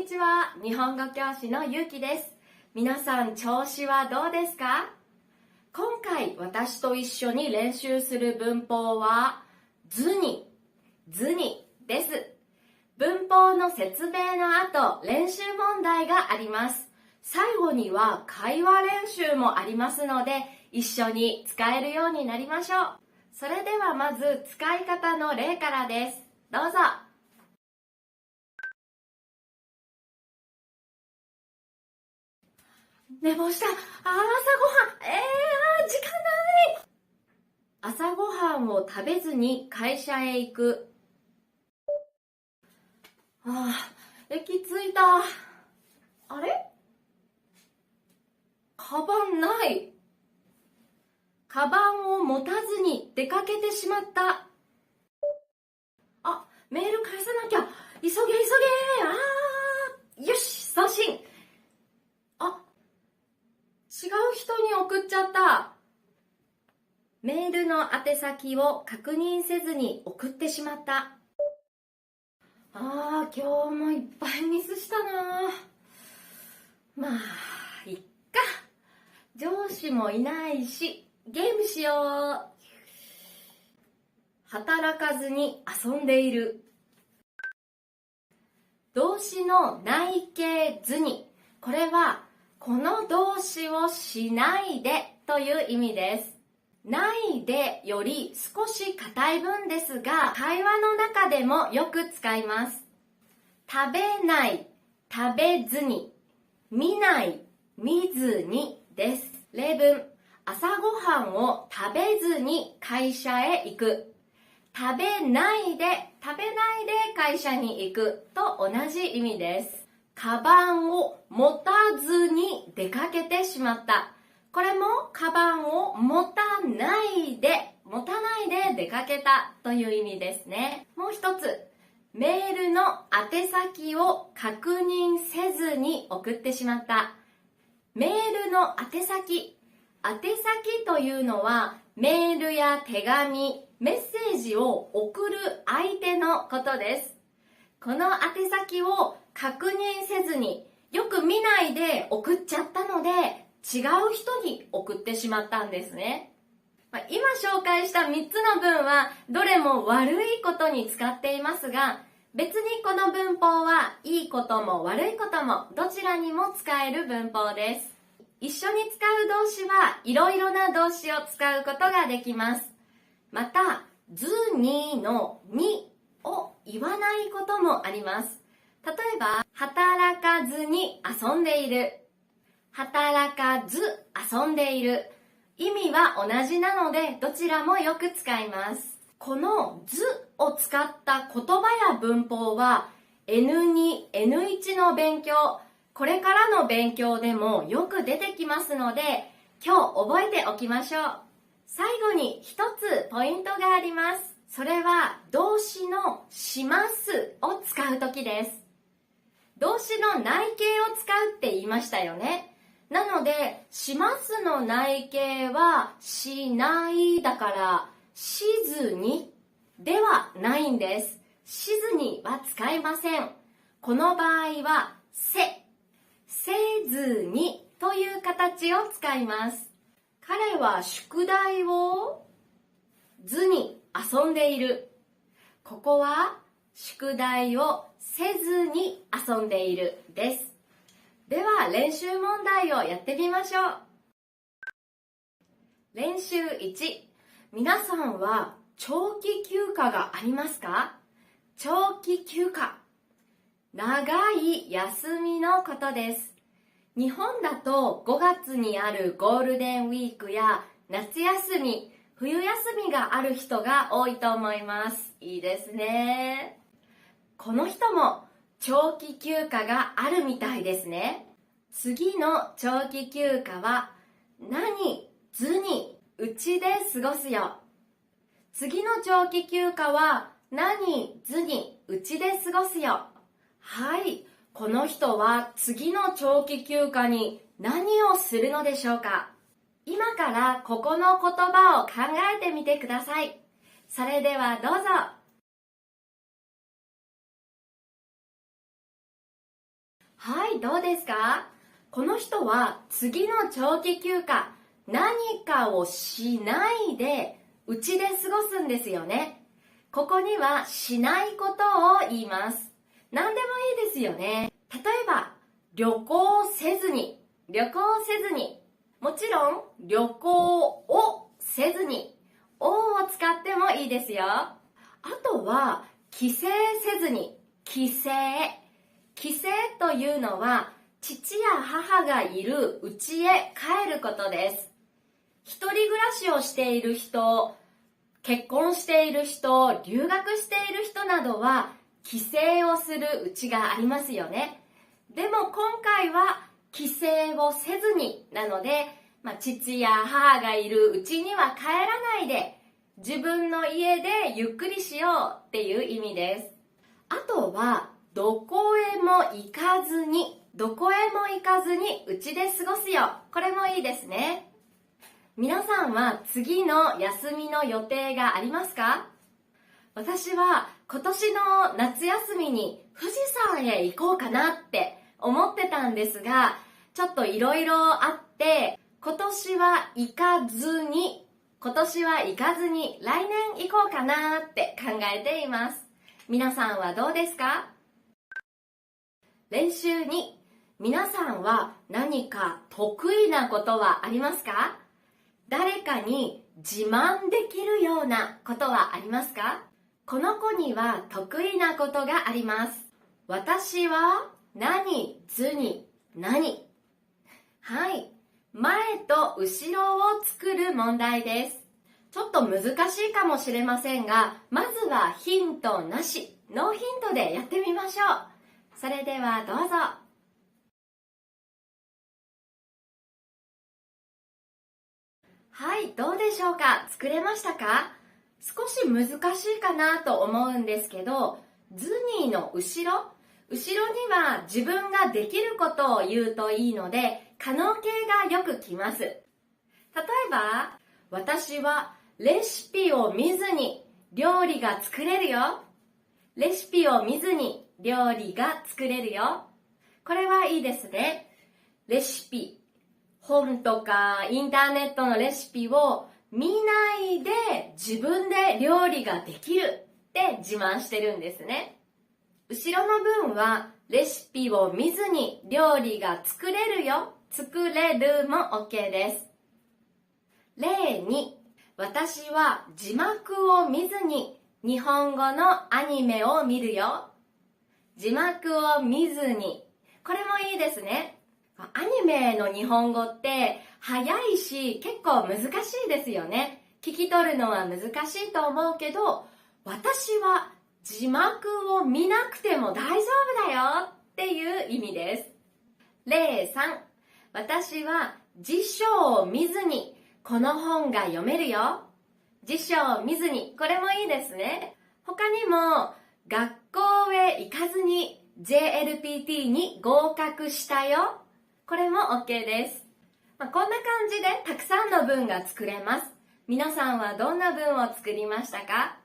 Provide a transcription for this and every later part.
ちは。日本語教師のゆうきです。皆さん、調子はどうですか？今回、私と一緒に練習する文法は、図にです。文法の説明の後、練習問題があります。最後には会話練習もありますので、一緒に使えるようになりましょう。それではまず、使い方の例からです。どうぞ。寝坊した。朝ごはん。時間ない。朝ごはんを食べずに会社へ行く。駅着いた。あれ？カバンない。カバンを持たずに出かけてしまった。メール返さなきゃ。急げ。よし、送信。違う人に送っちゃった。メールの宛先を確認せずに送ってしまった。今日もいっぱいミスしたな。いっか。上司もいないし、ゲームしよう。働かずに遊んでいる。動詞の内形図に、これはこの動詞をしないでという意味です。ないでより少し硬い文ですが、会話の中でもよく使います。食べない、食べずに、見ない、見ずにです。例文、朝ごはんを食べずに会社へ行く。食べないで会社に行くと同じ意味です。カバンを持たずに出かけてしまった。これもカバンを持たないで出かけたという意味ですね。もう一つ、メールの宛先を確認せずに送ってしまった。メールの宛先というのはメールや手紙、メッセージを送る相手のことです。この宛先を確認せずによく見ないで送っちゃったので、違う人に送ってしまったんですね。今紹介した3つの文はどれも悪いことに使っていますが、別にこの文法はいいことも悪いこともどちらにも使える文法です。一緒に使う動詞はいろいろな動詞を使うことができます。また、図にのにを言わないこともあります。例えば、働かずに遊んでいる。働かず遊んでいる。意味は同じなので、どちらもよく使います。この図を使った言葉や文法は N2、N1 の勉強、これからの勉強でもよく出てきますので、今日覚えておきましょう。最後に一つポイントがあります。それは動詞のしますを使うときです。動詞の内形を使うって言いましたよね。なので、しますの内形はしないだから、しずにではないんです。しずには使いません。この場合は、せずにという形を使います。彼は宿題をずに遊んでいる。ここは宿題をせずに遊んでいるです。では練習問題をやってみましょう。練習1、皆さんは長期休暇がありますか？長期休暇、長い休みのことです。日本だと5月にあるゴールデンウィークや夏休み、冬休みがある人が多いと思います。いいですね。この人も長期休暇があるみたいですね。次の長期休暇は何ずにうちで過ごすよ。次の長期休暇は何ずにうちで過ごすよ。はい、この人は次の長期休暇に何をするのでしょうか？今からここの言葉を考えてみてください。それではどうぞ。はい、どうですか？この人は次の長期休暇、何かをしないで家で過ごすんですよね。ここにはしないことを言います。何でもいいですよね。例えば、旅行せずに、もちろん旅行をせずに、を使ってもいいですよ。あとは、帰省せずに、帰省というのは、父や母がいる家へ帰ることです。一人暮らしをしている人、結婚している人、留学している人などは、帰省をする家がありますよね。でも今回は、帰省をせずになので、父や母がいる家には帰らないで、自分の家でゆっくりしようっていう意味です。あとは、どこへも行かずに家で過ごすよ。これもいいですね。皆さんは次の休みの予定がありますか？私は今年の夏休みに富士山へ行こうかなって思ってたんですが、ちょっといろいろあって、今年は行かずに来年行こうかなって考えています。皆さんはどうですか？練習2、皆さんは何か得意なことはありますか？誰かに自慢できるようなことはありますか？この子には得意なことがあります。私は何図に何。はい。前と後ろを作る問題です。ちょっと難しいかもしれませんが、まずはヒントなし、ノーヒントでやってみましょう。それではどうぞ。はい、どうでしょうか？作れましたか？少し難しいかなと思うんですけど、ズニーの後ろには自分ができることを言うといいので、可能形がよくきます。例えば、私はレシピを見ずに料理が作れるよ。レシピを見ずに料理が作れるよ。これはいいですね。レシピ、本とかインターネットのレシピを見ないで自分で料理ができるって自慢してるんですね。後ろの文はレシピを見ずに料理が作れるよ。作れるも OK です。例2、私は字幕を見ずに日本語のアニメを見るよ。字幕を見ずに。これもいいですね。アニメの日本語って早いし結構難しいですよね。聞き取るのは難しいと思うけど、私は字幕を見なくても大丈夫だよっていう意味です。例3、私は辞書を見ずにこの本が読めるよ。辞書を見ずに、これもいいですね。他にも、学校へ行かずに JLPT に合格したよ。これも OK です。こんな感じでたくさんの文が作れます。皆さんはどんな文を作りましたか？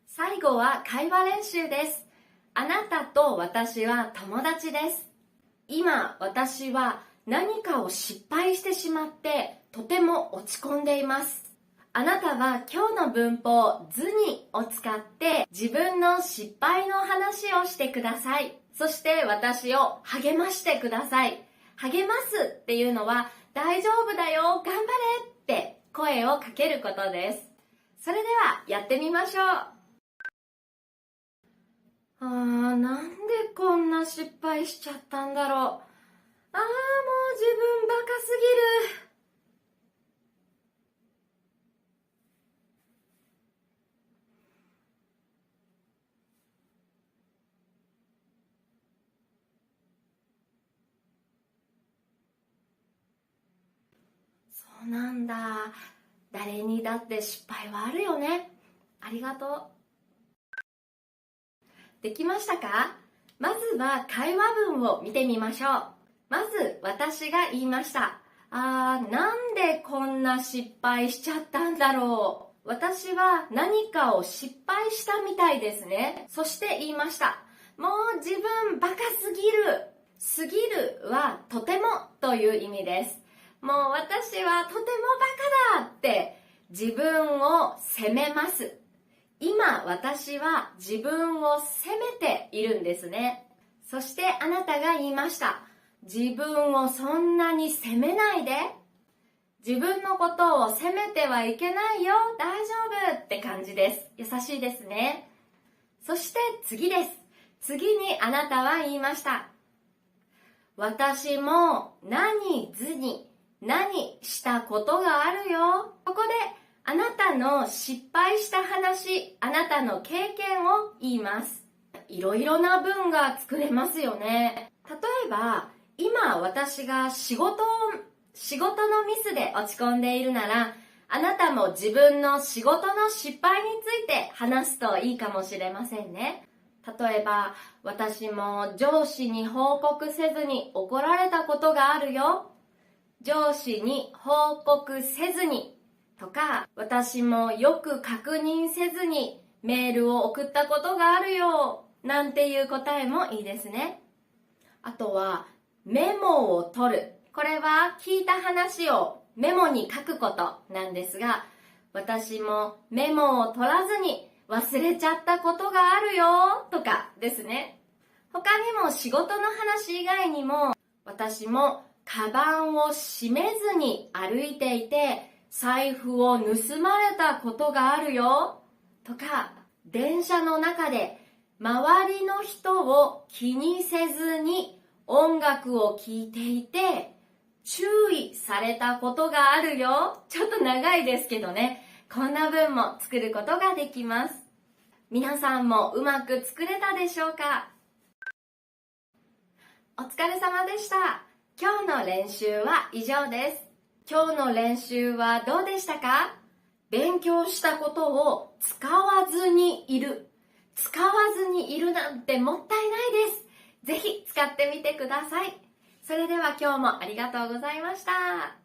最後は会話練習です。あなたと私は友達です。今、私は何かを失敗してしまってとても落ち込んでいます。あなたは今日の文法図にを使って自分の失敗の話をしてください。そして私を励ましてください。励ますっていうのは大丈夫だよ、頑張れって声をかけることです。それではやってみましょう。なんでこんな失敗しちゃったんだろう。もう自分バカすぎる。そうなんだ。誰にだって失敗はあるよね。ありがとう。できましたか？まずは会話文を見てみましょう。まず私が言いました。なんでこんな失敗しちゃったんだろう。私は何かを失敗したみたいですね。そして言いました。もう自分バカすぎる。すぎるはとてもという意味です。もう私はとてもバカだって自分を責めます。今私は自分を責めているんですね。そしてあなたが言いました。自分をそんなに責めないで。自分のことを責めてはいけないよ。大丈夫って感じです。優しいですね。そして次です。次にあなたは言いました。私も何ずに何したことがあるよ。ここであなたの失敗した話、あなたの経験を言います。いろいろな文が作れますよね。例えば、今私が仕事のミスで落ち込んでいるなら、あなたも自分の仕事の失敗について話すといいかもしれませんね。例えば、私も上司に報告せずに怒られたことがあるよ。上司に報告せずにとか、私もよく確認せずにメールを送ったことがあるよ。なんていう答えもいいですね。あとは、メモを取る。これは聞いた話をメモに書くことなんですが、私もメモを取らずに忘れちゃったことがあるよとかですね。他にも仕事の話以外にも、私もカバンを閉めずに歩いていて財布を盗まれたことがあるよとか、電車の中で周りの人を気にせずに音楽を聴いていて注意されたことがあるよ。ちょっと長いですけどね、こんな文も作ることができます。皆さんもうまく作れたでしょうか？お疲れ様でした。今日の練習は以上です。今日の練習はどうでしたか？勉強したことを使わずにいる。使わずにいるなんてもったいないです。ぜひ使ってみてください。それでは今日もありがとうございました。